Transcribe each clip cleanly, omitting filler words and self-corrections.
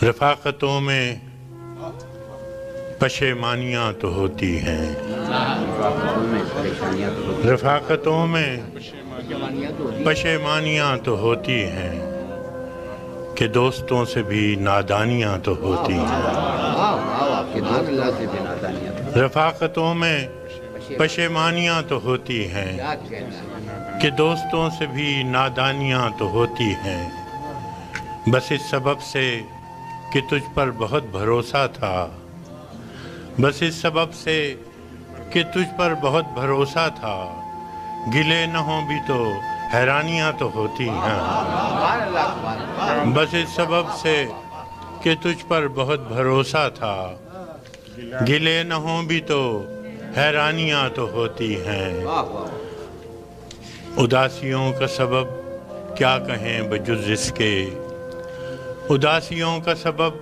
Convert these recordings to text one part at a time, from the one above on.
رفاقتوں میں پشیمانیاں تو ہوتی ہیں، رفاقتوں میں پشیمانیاں تو ہوتی ہیں کہ دوستوں سے بھی نادانیاں تو ہوتی ہیں۔ رفاقتوں میں پشیمانیاں تو ہوتی ہیں کہ دوستوں سے بھی نادانیاں تو ہوتی ہیں، بس اس سبب سے کہ تجھ پر بہت بھروسہ تھا، بس اس سبب سے کہ تجھ پر بہت بھروسہ تھا، گلے نہ ہوں بھی تو حیرانیاں تو ہوتی ہیں۔ بس اس سبب سے کہ تجھ پر بہت بھروسہ تھا، گلے نہ ہوں بھی تو حیرانیاں تو ہوتی ہیں۔ اداسیوں کا سبب کیا کہیں بجز اس کے، اداسیوں کا سبب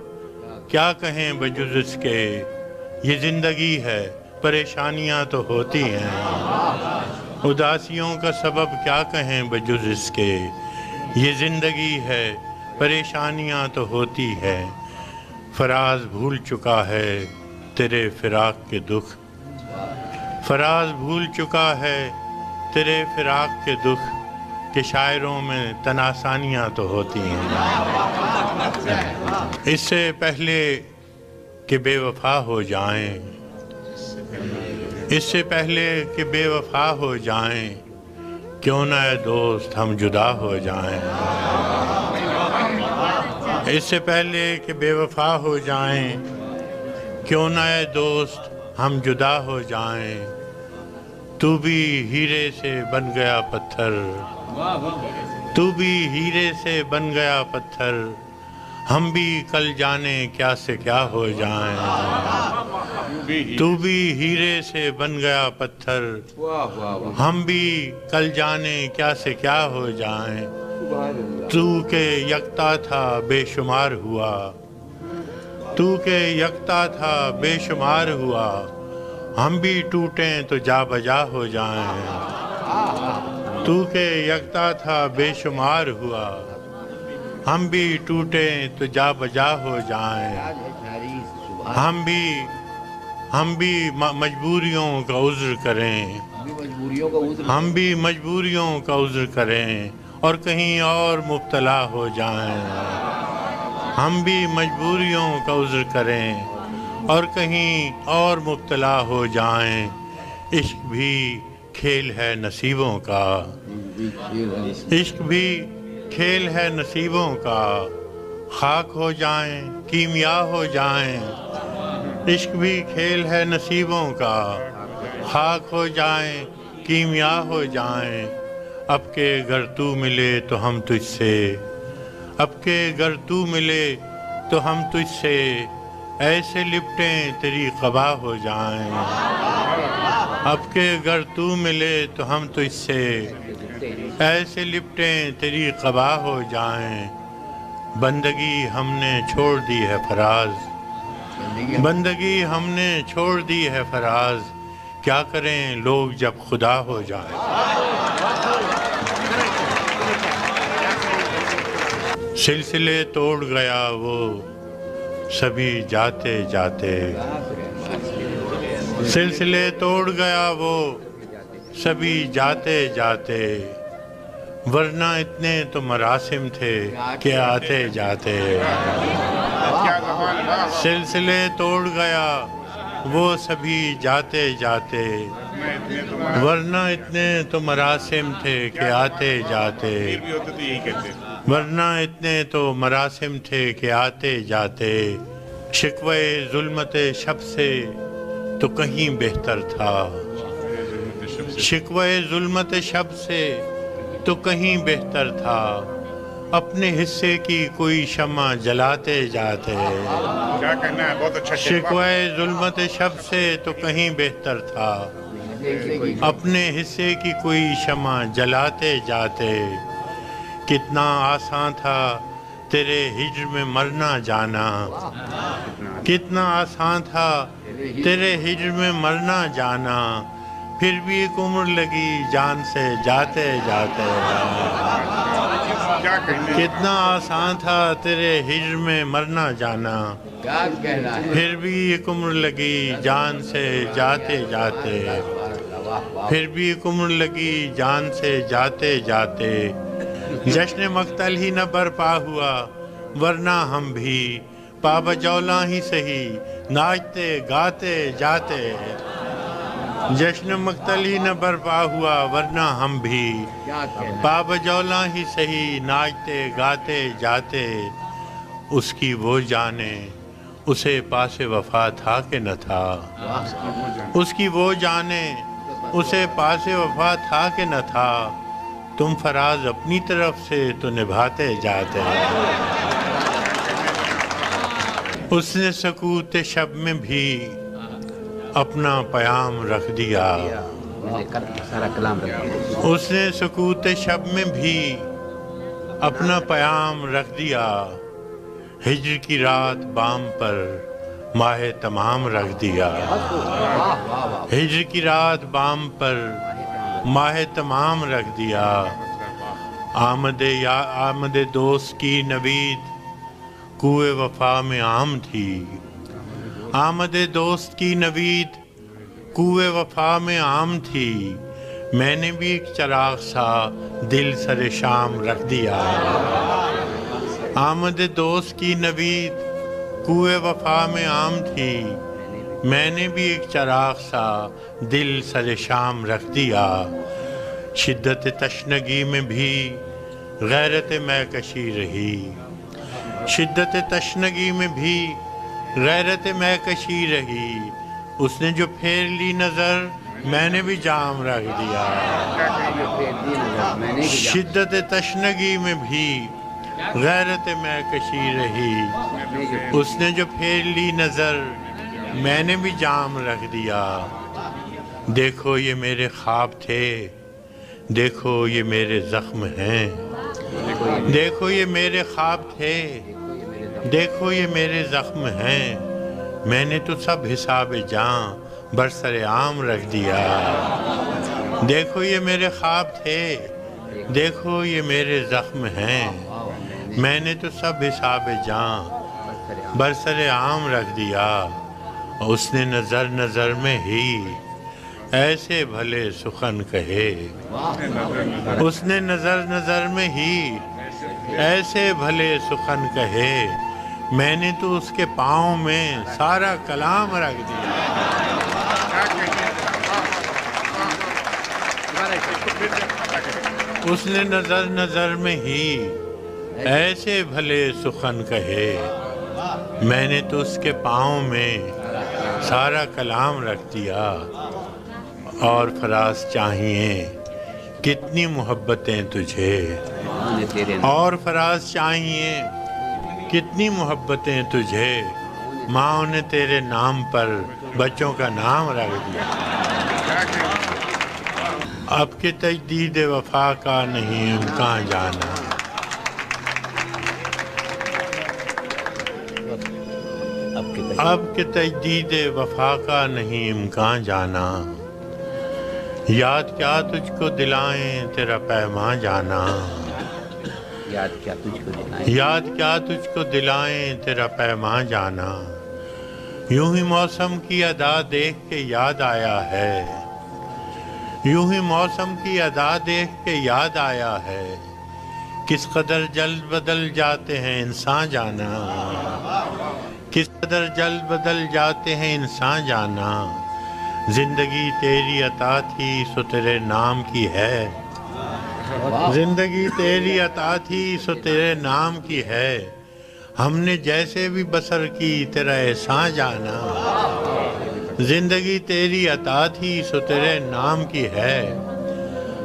کیا کہیں بجز اس کے، یہ زندگی ہے پریشانیاں تو ہوتی ہیں۔ اداسیوں کا سبب کیا کہیں بجز اس کے، یہ زندگی ہے پریشانیاں تو ہوتی ہے۔ فراز بھول چکا ہے تیرے فراق کے دکھ، فراز بھول چکا ہے تیرے فراق کے دکھ، کہ شاعروں میں تناسانیاں تو ہوتی ہیں۔ اس سے پہلے کہ بے وفا ہو جائیں، اس سے پہلے کہ بے وفا ہو جائیں، کیوں نہ اے دوست ہم جدا ہو جائیں۔ اس سے پہلے کہ بے وفا ہو جائیں، کیوں نہ اے دوست ہم جدا ہو جائیں، تو بھی ہیرے سے بن گیا پتھر، تو بھی ہیرے سے بن گیا پتھر، ہم بھی کل جانے کیا سے کیا ہو جائیں۔ تو بھی ہیرے سے بن گیا پتھر، ہم بھی کل جانے کیا سے کیا ہو جائیں۔ تو کہ یکتا تھا بے شمار ہوا، تو کہ یکتا تھا بے شمار ہوا، ہم بھی ٹوٹیں تو جا بجا ہو جائیں۔ تو کہ یکتا تھا بے شمار ہوا، ہم بھی ٹوٹیں تو جا بجا ہو جائیں۔ ہم بھی مجبوریوں کا عذر کریں، ہم بھی مجبوریوں کا عذر کریں اور کہیں اور مبتلا ہو جائیں۔ ہم بھی مجبوریوں کا عذر کریں اور کہیں اور مبتلا ہو جائیں۔ عشق بھی کھیل ہے نصیبوں کا، عشق بھی کھیل ہے نصیبوں کا، خاک ہو جائیں کیمیا ہو جائیں۔ عشق بھی کھیل ہے نصیبوں کا، خاک ہو جائیں کیمیا ہو جائیں۔ اب کہ گر تو ملے تو ہم تجھ سے، اب کہ گر تو ملے تو ہم تجھ سے، ایسے لپٹیں تیری قبا ہو جائیں۔ اب کہ گر تو ملے تو ہم تجھ سے، ایسے لپٹیں تیری قبا ہو جائیں۔ بندگی ہم نے چھوڑ دی ہے فراز، بندگی ہم نے چھوڑ دی ہے فراز، کیا کریں لوگ جب خدا ہو جائیں۔ سلسلے توڑ گیا وہ سبھی جاتے جاتے، سلسلے توڑ گیا وہ سبھی جاتے جاتے، ورنہ اتنے تو مراسم تھے کہ آتے جاتے۔ سلسلے توڑ گیا وہ سبھی جاتے جاتے، ورنہ اتنے تو مراسم تھے کہ آتے جاتے، ورنہ اتنے تو مراسم تھے کہ آتے جاتے۔ شکوے ظلمت شب سے تو کہیں بہتر تھا، شکوے ظلمت شب سے تو کہیں بہتر تھا، اپنے حصے کی کوئی شمع جلاتے جاتے۔ شکوے ظلمت شب سے تو کہیں بہتر تھا، اپنے حصے کی کوئی شمع جلاتے جاتے۔ کتنا آسان تھا تیرے ہجر میں مرنا جانا، کتنا آسان تھا تیرے ہجر میں مرنا جانا، پھر بھی ایک عمر لگی جان سے جاتے جاتے۔ کتنا آسان تھا تیرے ہجر میں مرنا جانا، پھر بھی ایک عمر لگی جان سے جاتے جاتے، پھر بھی ایک عمر لگی جان سے جاتے جاتے، جشن مقتل ہی نہ برپا ہوا ورنہ ہم بھی پا بجولا ہی سہی ناچتے گاتے جاتے، جشن مقتل ہی نہ برپا ہوا ورنہ ہم بھی پا بجولا ہی سہی ناچتے گاتے جاتے، اس کی وہ جانے اسے پاس وفا تھا کہ نہ تھا، اس کی وہ جانے اسے پاس وفا تھا کہ نہ تھا، تم فراز اپنی طرف سے تو نبھاتے جاتے، اس نے سکوت شب میں بھی اپنا پیام رکھ دیا، اس نے سکوت شب میں بھی اپنا پیام رکھ دیا، ہجر کی رات بام پر ماہ تمام رکھ دیا، ہجر کی رات بام پر ماہ تمام رکھ دیا، آمد دوست کی نوید کوئے وفا میں عام تھی، آمد دوست کی نوید کوئے وفا میں عام تھی، میں نے بھی ایک چراغ سا دل سر شام رکھ دیا، آمد دوست کی نوید کوئے وفا میں عام تھی، میں نے بھی ایک چراغ سا دل سر شام رکھ دیا، شدت تشنگی میں بھی غیرت میکشی رہی، شدت تشنگی میں بھی غیرت میکشی رہی، اس نے جو پھیر لی نظر میں نے بھی جام رکھ دیا، شدت تشنگی میں بھی غیرت میکشی رہی، اس نے جو پھیر لی نظر میں نے بھی جام رکھ دیا، دیکھو یہ میرے خواب تھے، دیکھو یہ میرے زخم ہیں، دیکھو یہ میرے خواب تھے، دیکھو یہ میرے زخم ہیں، میں نے تو سب حساب جاں برسر عام رکھ دیا، دیکھو یہ میرے خواب تھے، دیکھو یہ میرے زخم ہیں، میں نے تو سب حساب جاں برسر عام رکھ دیا، اس نے نظر نظر میں ہی ایسے بھلے سخن کہے، اس نے نظر نظر میں ہی ایسے بھلے سخن کہے، میں نے تو اس کے پاؤں میں سارا کلام رکھ دیا، اس نے نظر نظر میں ہی ایسے بھلے سخن کہے، میں نے تو اس کے پاؤں میں سارا کلام رکھ دیا، اور فراز چاہیے کتنی محبتیں تجھے، اور فراز چاہیے کتنی محبتیں تجھے، ماں نے تیرے نام پر بچوں کا نام رکھ دیا، اب کے تجدید وفا کا نہیں امکان جانا، اب کے تجدید وفا کا نہیں امکان جانا، یاد کیا تجھ کو دلائیں تیرا پیمان جانا، یاد کیا تجھ کو دلائیں تیرا پیمان جانا، یوں ہی موسم کی ادا دیکھ کے یاد آیا ہے، یوں ہی موسم کی ادا دیکھ کے یاد آیا ہے، کس قدر جلد بدل جاتے ہیں انسان جانا، کس قدر جلد بدل جاتے ہیں انسان جانا، زندگی تیری عطا تھی سو تیرے نام کی ہے، زندگی تیری عطا تھی سو تیرے نام کی ہے، ہم نے جیسے بھی بسر کی تیرا احسان جانا، زندگی تیری عطا تھی سو تیرے نام کی ہے،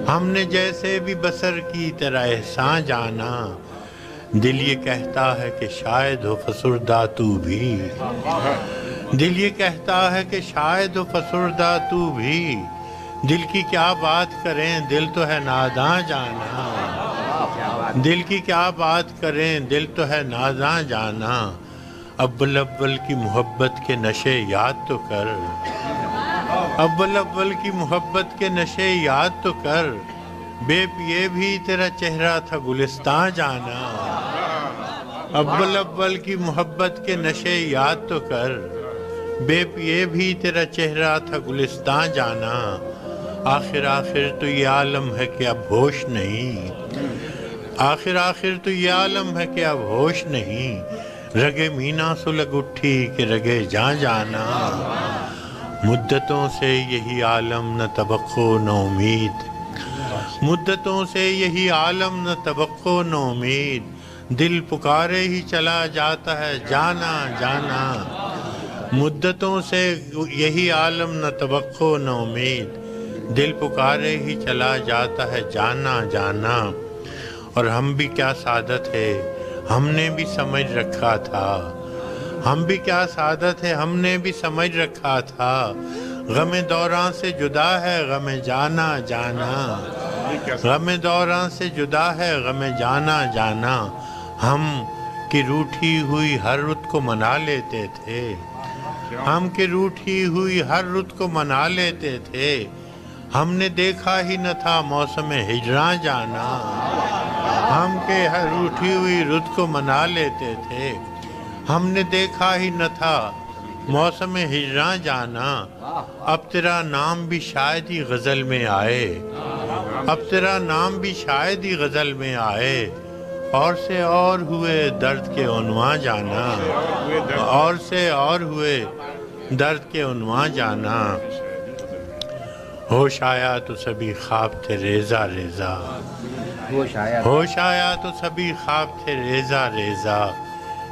ہم نے جیسے بھی بسر کی تیرا احسان جانا، دل یہ کہتا ہے کہ شاید ہو فسردہ تو بھی، دل یہ کہتا ہے کہ شاید ہو فسردہ تو بھی، دل کی کیا بات کریں دل تو ہے ناداں جانا، دل کی کیا بات کریں دل تو ہے ناداں جانا، اول اول کی محبت کے نشے یاد تو کر، اول اول کی محبت کے نشے یاد تو کر، بے پیے بھی تیرا چہرہ تھا گلستان جانا، اول اول کی محبت کے نشے یاد تو کر، بے پیے بھی تیرا چہرہ تھا گلستان جانا، آخر آخر تو یہ عالم ہے کہ اب ہوش نہیں، آخر آخر تو یہ عالم ہے کہ اب ہوش نہیں، رگے مینا سلگ اٹھی کہ رگے جاں جانا، مدتوں سے یہی عالم نہ توقع نہ امید، مدتوں سے یہی عالم نہ توقع نہ امید، دل پکارے ہی چلا جاتا ہے جانا جانا، مدتوں سے یہی عالم نہ توقع نہ امید، دل پکارے ہی چلا جاتا ہے جانا جانا، اور ہم بھی کیا سعادت ہے ہم نے بھی سمجھ رکھا تھا، ہم بھی کیا سعادت ہے ہم نے بھی سمجھ رکھا تھا، غم دوران سے جدا ہے غم جانا جانا، غم دوران سے جدا ہے غم جانا جانا، ہم کی روٹھی ہوئی ہر رت کو منا لیتے تھے، ہم کی روٹھی ہوئی ہر رت کو منا لیتے تھے، ہم نے دیکھا ہی نہ تھا موسم ہجراں جانا، ہم کے ہر روٹھی ہوئی رت کو منا لیتے تھے، ہم نے دیکھا ہی نہ تھا موسم ہجراں جانا، اب تیرا نام بھی شاید ہی غزل میں آئے، اب تیرا نام بھی شاید ہی غزل میں آئے، اور سے اور ہوئے درد کے عنواں جانا، اور سے اور ہوئے درد کے عنواں جانا، ہوش آیا تو سبھی خواب تھے ریزہ ریزہ، ہوش آیا تو سبھی خواب تھے ریزہ ریزہ،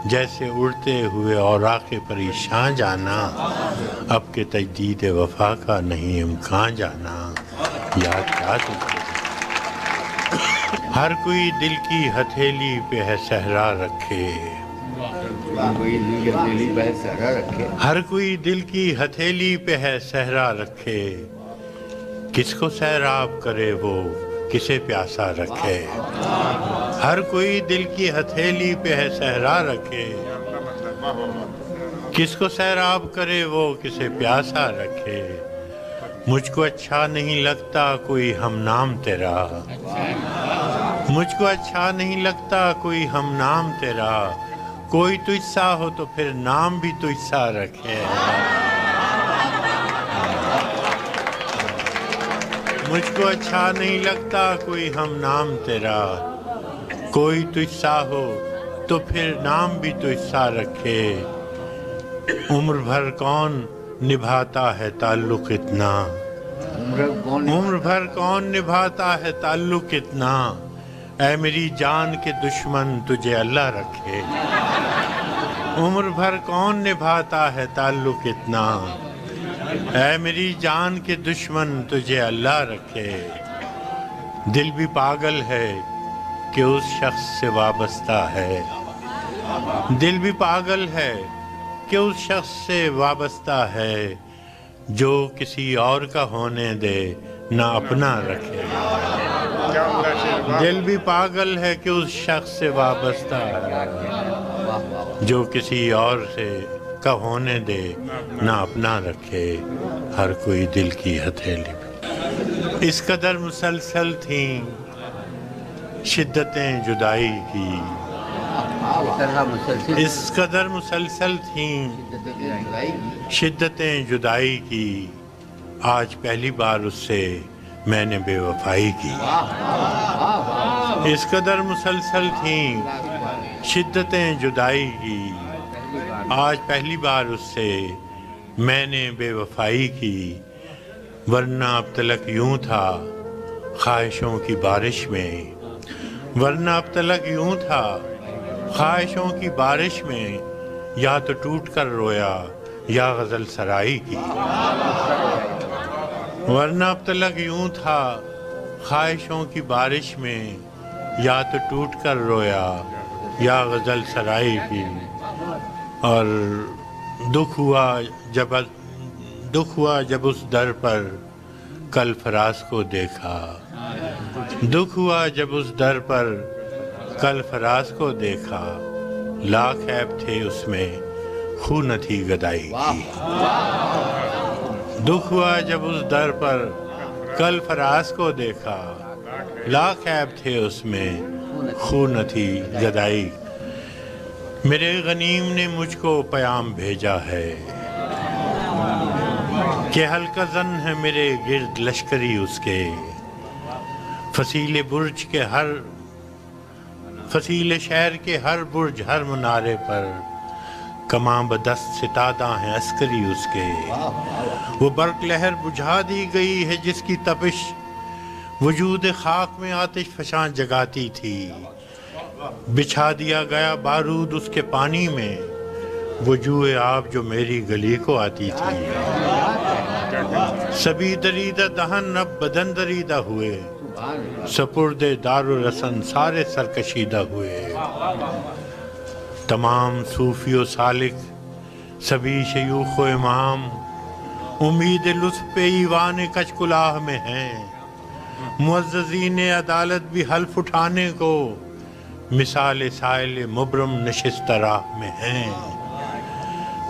جیسے اڑتے ہوئے اوراق پریشان جانا، اب کے تجدید وفا کا نہیں امکان جانا، یاد کیا تجھے ہر کوئی دل کی ہتھیلی پہ ہے صحرا رکھے، ہر کوئی دل کی ہتھیلی پہ ہے صحرا رکھے، کس کو سیراب کرے وہ کسے پیاسا رکھے، ہر کوئی دل کی ہتھیلی پہ ہے صحرا رکھے، کس کو سیراب کرے وہ کسے پیاسا رکھے، مجھ کو اچھا نہیں لگتا کوئی ہم نام تیرا، مجھ کو اچھا نہیں لگتا کوئی ہم نام تیرا، کوئی تجھ سا ہو تو پھر نام بھی تجھ سا رکھے، مجھ کو اچھا نہیں لگتا کوئی ہم نام تیرا، کوئی تجھ سا ہو تو پھر نام بھی تجھ سا رکھے، عمر بھر کون نبھاتا ہے تعلق اتنا، عمر بھر کون نبھاتا ہے تعلق اتنا، اے میری جان کے دشمن تجھے اللہ رکھے، عمر بھر کون نبھاتا ہے تعلق اتنا، اے میری جان کے دشمن تجھے اللہ رکھے، دل بھی پاگل ہے کہ اس شخص سے وابستہ ہے، دل بھی پاگل ہے کہ اس شخص سے وابستہ ہے، جو کسی اور کا ہونے دے نہ اپنا رکھے، دل بھی پاگل ہے کہ اس شخص سے وابستہ ہے، جو کسی اور سے کا ہونے دے نہ اپنا رکھے، ہر کوئی دل کی ہتھیلی پہ، اس قدر مسلسل تھیں شدتیں جدائی کی، اس قدر مسلسل تھیں شدتیں جدائی کی، آج پہلی بار اس سے میں نے بے وفائی کی، اس قدر مسلسل تھیں شدتیں جدائی کی، آج پہلی بار اس سے میں نے بے وفائی کی، ورنہ اب تلک یوں تھا خواہشوں کی بارش میں، ورنہ اب تلک یوں تھا خواہشوں کی بارش میں، یا تو ٹوٹ کر رویا یا غزل سرائی کی، ورنہ اب تلک یوں تھا خواہشوں کی بارش میں، یا تو ٹوٹ کر رویا یا غزل سرائی کی، اور دکھ ہوا جب اس در پر کل فراز کو دیکھا، دکھ ہوا جب اس در پر کل فراز کو دیکھا، لاکھ عیب تھے اس میں خو نہ تھی گدائی کی، دکھ ہوا جب اس در پر کل فراز کو دیکھا، لاکھ عیب تھے اس میں خون نہ تھی گدائی میرے غنیم نے مجھ کو پیام بھیجا ہے کہ حلقہ زن ہے میرے گرد لشکری اس کے فصیل شہر کے ہر برج ہر منارے پر کماں بدست ستادہ ہیں عسکری اس کے وہ برق لہر بجھا دی گئی ہے جس کی تپش وجود خاک میں آتش فشاں جگاتی تھی بچھا دیا گیا بارود اس کے پانی میں وہ جوئے آب جو میری گلی کو آتی تھی سبھی دریدہ دہن اب بدن دریدہ ہوئے سپرد دار و رسن سارے سرکشیدہ ہوئے تمام صوفی و سالک سبھی شیوخ و امام امید لطف پہ ایوان کچ کلاہ میں ہیں معززین عدالت بھی حلف اٹھانے کو مثال سائل مبرم نشست راہ میں ہیں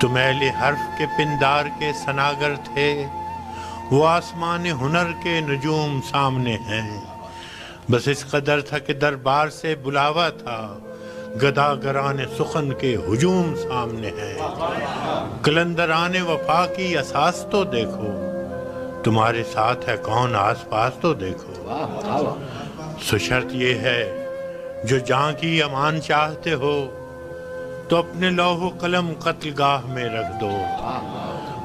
تم اہل حرف کے پندار کے سناگر تھے وہ آسمان ہنر کے نجوم سامنے ہیں بس اس قدر تھا کہ دربار سے بلاوا تھا گداگران سخن کے ہجوم سامنے ہیں قلندران وفا کی اساس تو دیکھو تمہارے ساتھ ہے کون آس پاس تو دیکھو سو شرط یہ ہے جو جان کی امان چاہتے ہو تو اپنے لوح و قلم قتل گاہ میں رکھ دو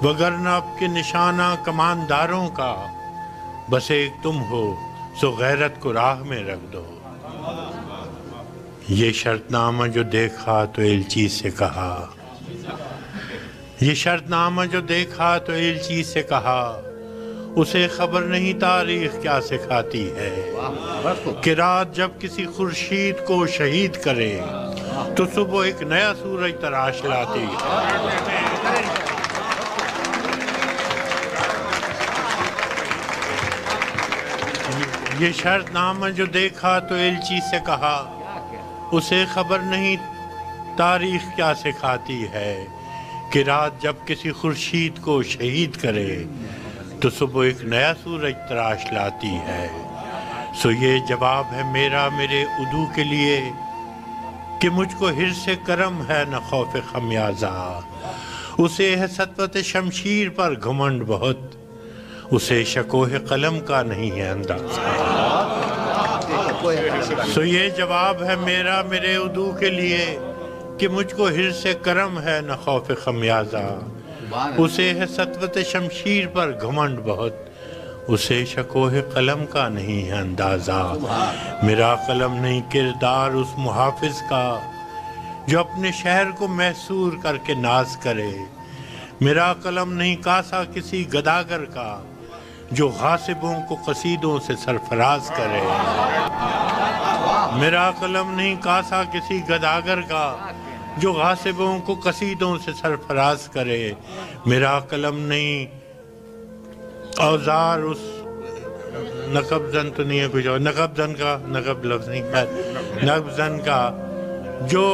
وگرنہ اب کے نشانہ کمانداروں کا بس ایک تم ہو سو غیرت کو راہ میں رکھ دو یہ شرط نامہ جو دیکھا تو ایلچی سے کہا یہ شرط نامہ جو دیکھا تو ایلچی سے کہا اسے خبر نہیں تاریخ کیا سکھاتی ہے کہ رات جب کسی خورشید کو شہید کرے تو صبح ایک نیا سورج تراش لاتی ہے یہ شرط نامہ جو دیکھا تو ایلچی سے کہا اسے خبر نہیں تاریخ کیا سکھاتی ہے کہ رات جب کسی خورشید کو شہید کرے تو صبح ایک نیا سورج تراش لاتی ہے سو یہ جواب ہے میرا میرے عدو کے لیے کہ مجھ کو حرص کرم ہے نہ خوف خمیازہ اسے ہے سطوت شمشیر پر گھمنڈ بہت اسے شکوہ قلم کا نہیں ہے اندازہ سو یہ جواب ہے میرا میرے عدو کے لیے کہ مجھ کو حرص کرم ہے نہ خوف خمیازہ اسے ہے سطوت شمشیر پر گھمنڈ بہت اسے شکوہ قلم کا نہیں ہے اندازہ میرا قلم نہیں کردار اس محافظ کا جو اپنے شہر کو محصور کر کے ناز کرے میرا قلم نہیں کاسا کسی گداگر کا جو غاصبوں کو قصیدوں سے سرفراز کرے میرا قلم نہیں کاسا کسی گداگر کا جو غاصبوں کو قصیدوں سے سرفراز کرے میرا قلم نہیں اوزار اس نقب زن تو نہیں ہے کچھ اور نقب زن کا نقب لفظ نہیں ہے نقب زن کا جو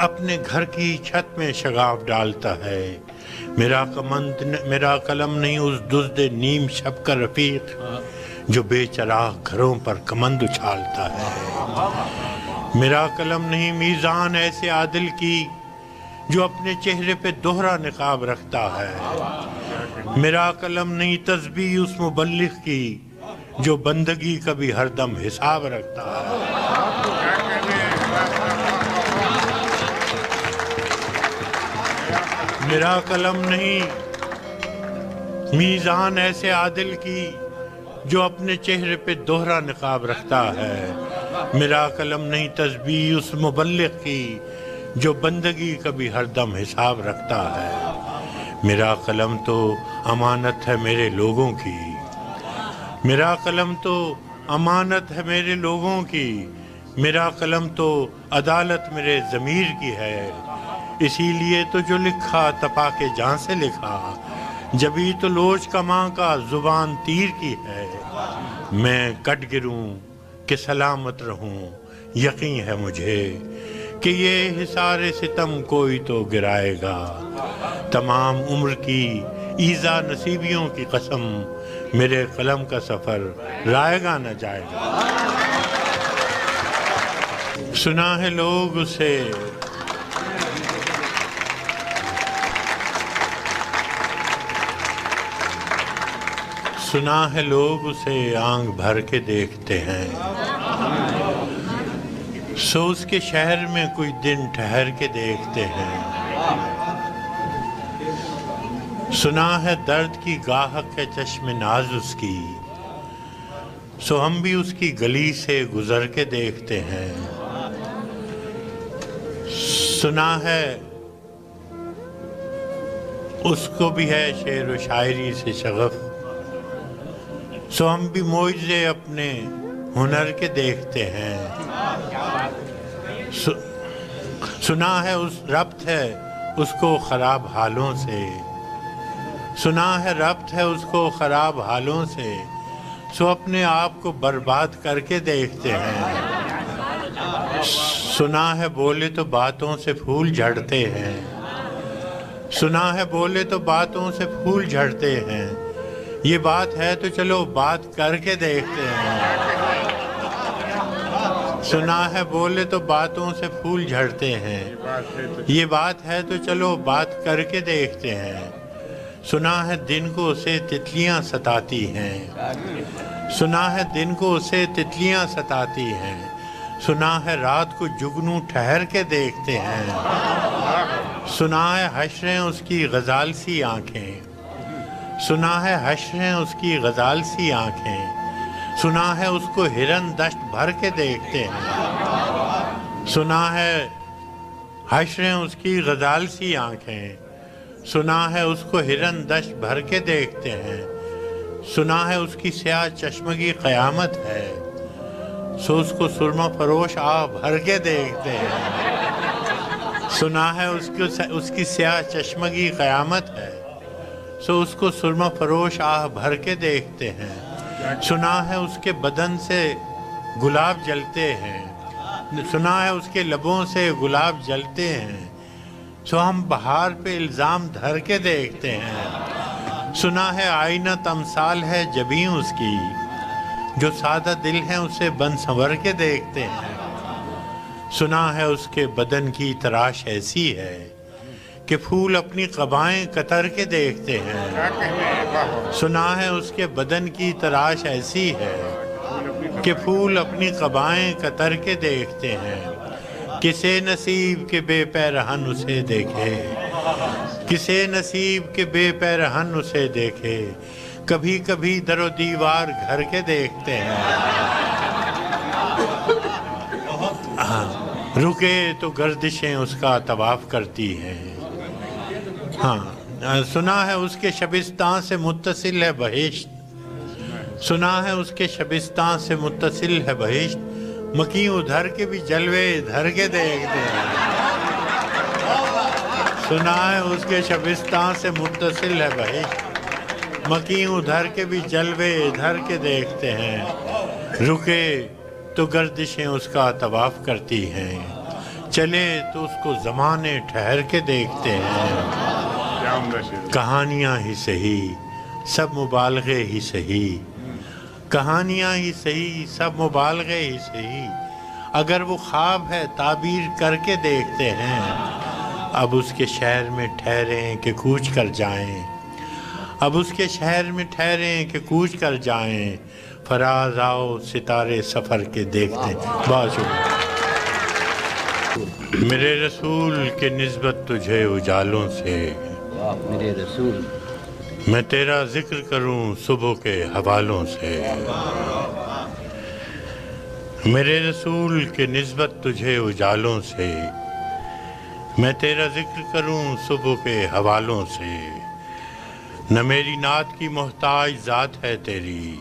اپنے گھر کی چھت میں شگاف ڈالتا ہے میرا قلم نہیں اس دزد نیم شب کا رفیق جو بے چراغ گھروں پر کمند اچھالتا ہے میرا قلم نہیں میزان ایسے عادل کی جو اپنے چہرے پہ دوہرا نقاب رکھتا ہے میرا قلم نہیں تسبیح اس مبلغ کی جو بندگی کا بھی ہر دم حساب رکھتا ہے میرا قلم نہیں میزان ایسے عادل کی جو اپنے چہرے پہ دوہرا نقاب رکھتا ہے میرا قلم نہیں تسبیح اس مبلغ کی جو بندگی کا بھی ہر دم حساب رکھتا ہے میرا قلم تو امانت ہے میرے لوگوں کی میرا قلم تو امانت ہے میرے لوگوں کی میرا قلم تو عدالت میرے ضمیر کی ہے اسی لیے تو جو لکھا تپا کے جان سے لکھا جبھی تو لوچ کماں کا زبان تیر کی ہے میں کٹ گروں کہ سلامت رہوں یقین ہے مجھے کہ یہ حصار ستم کوئی تو گرائے گا تمام عمر کی ایذا نصیبیوں کی قسم میرے قلم کا سفر رائے گا نہ جائے گا سنا ہے لوگ اسے سنا ہے لوگ اسے آنکھ بھر کے دیکھتے ہیں، سو اس کے شہر میں کچھ دن ٹھہر کے دیکھتے ہیں۔ سنا ہے درد کی گاہک ہے چشم ناز اس کی، سو ہم بھی اس کی گلی سے گزر کے دیکھتے ہیں۔ سنا ہے اس کو بھی ہے شعر و شاعری سے شغف، سو ہم بھی معجزے اپنے ہنر کے دیکھتے ہیں۔ سنا ہے اس ربط ہے اس کو خراب حالوں سے، سنا ہے ربط ہے اس کو خراب حالوں سے، سو اپنے آپ کو برباد کر کے دیکھتے ہیں۔ سنا ہے بولے تو باتوں سے پھول جھڑتے ہیں، سنا ہے بولے تو باتوں سے پھول جھڑتے ہیں، یہ بات ہے تو چلو بات کر کے دیکھتے ہیں۔ سنا ہے بولے تو باتوں سے پھول جھڑتے ہیں، یہ بات ہے تو چلو بات کر کے دیکھتے ہیں۔ سنا ہے دن کو اسے تتلیاں ستاتی ہیں، سنا ہے دن کو اسے تتلیاں ستاتی ہیں، سنا ہے رات کو جگنو ٹھہر کے دیکھتے ہیں۔ سنا ہے حشریں اس کی غزال سی آنکھیں، سنا ہے حشریں اس کی غزال سی آنکھیں، سنا ہے اس کو ہرن دشت بھر کے دیکھتے ہیں۔ سنا ہے حشریں اس کی غزال سی آنکھیں، سنا ہے اس کو ہرن دشت بھر کے دیکھتے ہیں۔ سنا ہے اس کی سیاہ چشمگی قیامت ہے، سو اس کو سرمہ فروش آہ بھر کے دیکھتے ہیں۔ سنا ہے اس کی سیاہ چشمگی قیامت ہے، سو اس کو سرمہ فروش آہ بھر کے دیکھتے ہیں۔ سنا ہے اس کے بدن سے گلاب جلتے ہیں، سنا ہے اس کے لبوں سے گلاب جلتے ہیں، سو ہم بہار پہ الزام دھر کے دیکھتے ہیں۔ سنا ہے آئینہ تمثال ہے جبیں اس کی، جو سادہ دل ہیں اسے بن سنور کے دیکھتے ہیں۔ سنا ہے اس کے بدن کی تراش ایسی ہے کہ پھول اپنی قبائیں کتر کے دیکھتے ہیں۔ سنا ہے اس کے بدن کی تراش ایسی ہے کہ پھول اپنی قبائیں کتر کے دیکھتے ہیں۔ کسے نصیب کے بے پیرہن اسے دیکھے، کسے نصیب کے بے پیرہن اسے دیکھے، کبھی کبھی در و دیوار گھر کے دیکھتے ہیں۔ رکے تو گردشیں اس کا طواف کرتی ہیں۔ سنا ہے اس کے شبستان سے متصل ہے بہشت، سنا ہے اس کے شبستان سے متصل ہے بہشت، مکیں ادھر کے بھی جلوے ادھر کے دیکھتے ہیں۔ سنا ہے اس کے شبستان سے متصل ہے بہشت، مکیں ادھر کے بھی جلوے ادھر کے دیکھتے ہیں۔ رکے تو گردشیں اس کا طواف کرتی ہیں، چلے تو اس کو زمانے ٹھہر کے دیکھتے ہیں۔ کہانیاں ہی سہی سب مبالغے ہی سہی، کہانیاں ہی سہی سب مبالغے ہی سہی، اگر وہ خواب ہے تعبیر کر کے دیکھتے ہیں۔ اب اس کے شہر میں ٹھہریں کہ کوچ کر جائیں، اب اس کے شہر میں ٹھہریں کہ کوچ کر جائیں، فراز آؤ ستارے سفر کے دیکھتے ہیں۔ بہت شکریہ۔ میرے رسول کے نسبت تجھے اجالوں سے، میرے رسول میں تیرا ذکر کروں صبح کے حوالوں سے، میرے رسول کے نسبت تجھے اجالوں سے، میں تیرا ذکر کروں صبح کے حوالوں سے، نہ میری نعت کی محتاج ذات ہے تیری،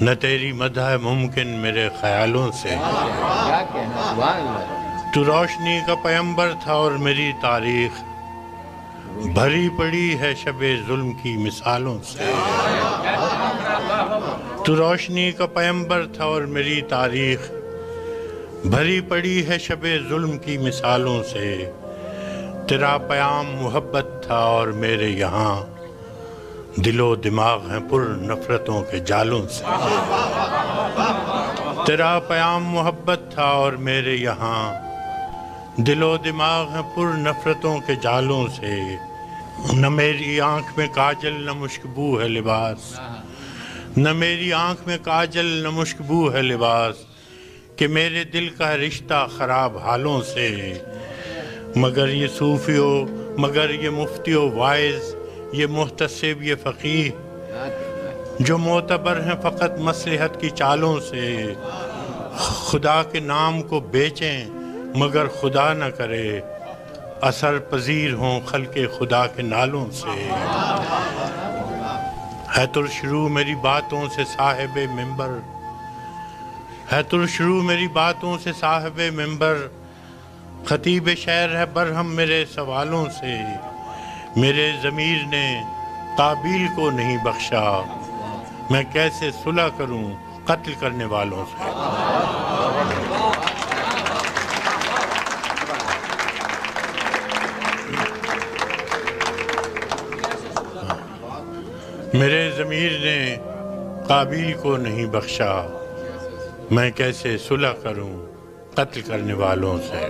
نہ تیری مدح ممکن میرے خیالوں سے۔ کیا کہنا، سبحان اللہ۔ تو روشنی کا پیمبر تھا اور میری تاریخ بھری پڑی ہے شب ظلم کی مثالوں سے۔ تو روشنی کا پیمبر تھا اور میری تاریخ بھری پڑی ہے شب ظلم کی مثالوں سے، تیرا پیام محبت تھا اور میرے یہاں دل و دماغ ہیں پر نفرتوں کے جالوں سے۔ تیرا پیام محبت تھا اور میرے یہاں دل و دماغ ہیں پر نفرتوں کے جالوں سے، نہ میری آنکھ میں کاجل نہ مشکبو ہے لباس، نہ میری آنکھ میں کاجل نہ مشکبو ہے لباس، کہ میرے دل کا رشتہ خراب حالوں سے، مگر یہ صوفیوں، مگر یہ مفتیوں وائز، یہ محتسب، یہ فقیہ جو معتبر ہیں فقط مصلحت کی چالوں سے، خدا کے نام کو بیچیں مگر خدا نہ کرے، اثر پذیر ہوں خلق خدا کے نالوں سے۔ ہے ترشرو میری باتوں سے صاحب منبر، ہے ترشرو میری باتوں سے صاحب منبر، خطیب شعر ہے برہم میرے سوالوں سے، میرے ضمیر نے قابیل کو نہیں بخشا، میں کیسے صلح کروں قتل کرنے والوں سے۔ میرے ضمیر نے قابیل کو نہیں بخشا، میں کیسے صلح کروں قتل کرنے والوں سے۔